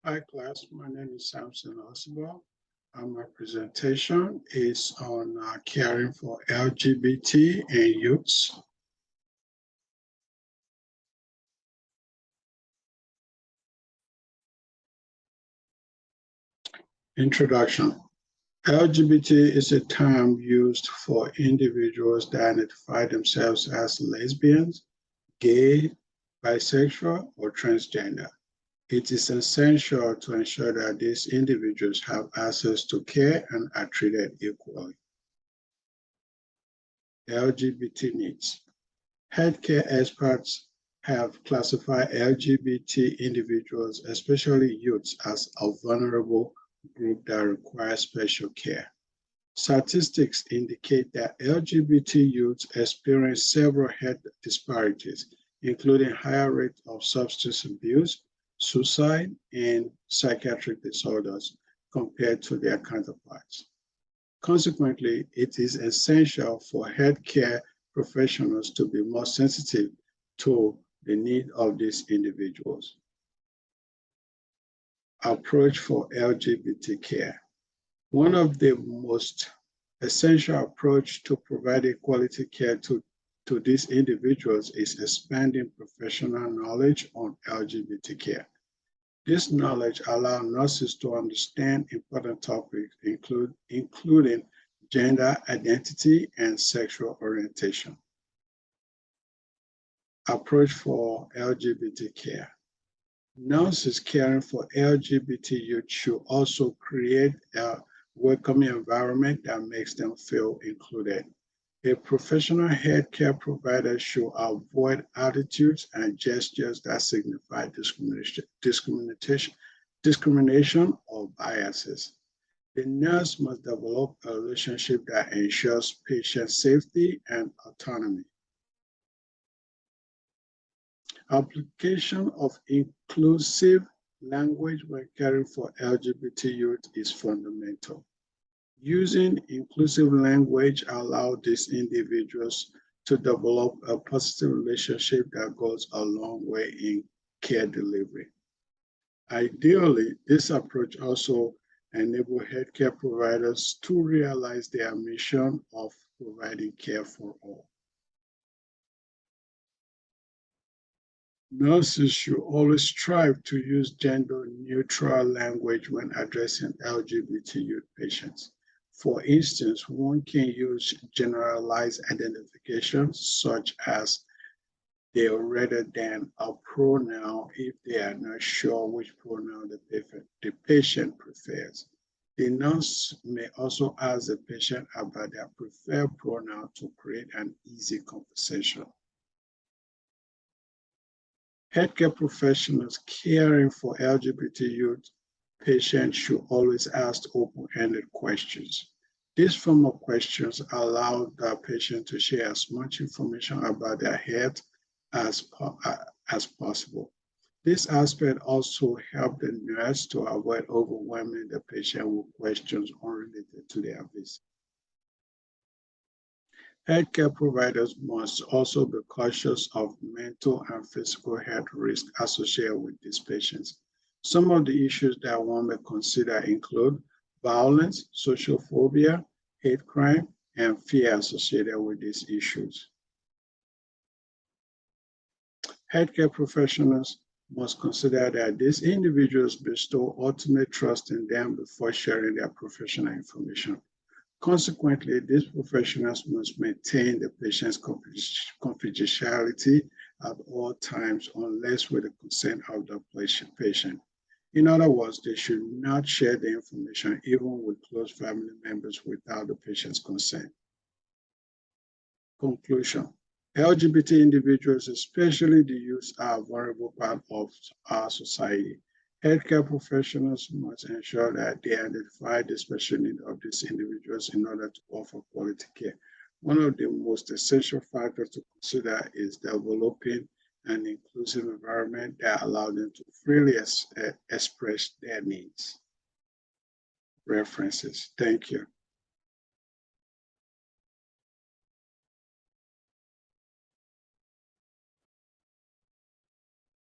Hi class, my name is Samson Oswald. My presentation is on caring for LGBT and youths. Introduction. LGBT is a term used for individuals that identify themselves as lesbians, gay, bisexual, or transgender. It is essential to ensure that these individuals have access to care and are treated equally. LGBT needs. Healthcare experts have classified LGBT individuals, especially youths, as a vulnerable group that requires special care. Statistics indicate that LGBT youths experience several health disparities, including higher rates of substance abuse, suicide, and psychiatric disorders compared to their counterparts. Consequently, it is essential for healthcare professionals to be more sensitive to the need of these individuals. Approach for LGBT care. One of the most essential approach to providing quality care to these individuals is expanding professional knowledge on LGBT care. This knowledge allows nurses to understand important topics, including gender identity and sexual orientation. Approach for LGBT care. Nurses caring for LGBT youth should also create a welcoming environment that makes them feel included. A professional healthcare provider should avoid attitudes and gestures that signify discrimination or biases. The nurse must develop a relationship that ensures patient safety and autonomy. Application of inclusive language when caring for LGBT youth is fundamental. Using inclusive language allows these individuals to develop a positive relationship that goes a long way in care delivery. Ideally, this approach also enables healthcare providers to realize their mission of providing care for all. Nurses should always strive to use gender-neutral language when addressing LGBT youth patients. For instance, one can use generalized identifications such as they rather than a pronoun if they are not sure which pronoun the patient prefers. The nurse may also ask the patient about their preferred pronoun to create an easy conversation. Healthcare professionals caring for LGBT youth patients should always ask open-ended questions. This form of questions allow the patient to share as much information about their health as possible. This aspect also helps the nurse to avoid overwhelming the patient with questions unrelated to their visit. Healthcare providers must also be cautious of mental and physical health risks associated with these patients. Some of the issues that one may consider include violence, social phobia, hate crime, and fear associated with these issues. Healthcare professionals must consider that these individuals bestow ultimate trust in them before sharing their professional information. Consequently, these professionals must maintain the patient's confidentiality at all times unless with the consent of the patient. In other words, they should not share the information even with close family members without the patient's consent. Conclusion. LGBT individuals, especially the youth, are a vulnerable part of our society. Healthcare professionals must ensure that they identify the special needs of these individuals in order to offer quality care. One of the most essential factors to consider is developing an inclusive environment that allows them to freely express their needs. References. Thank you.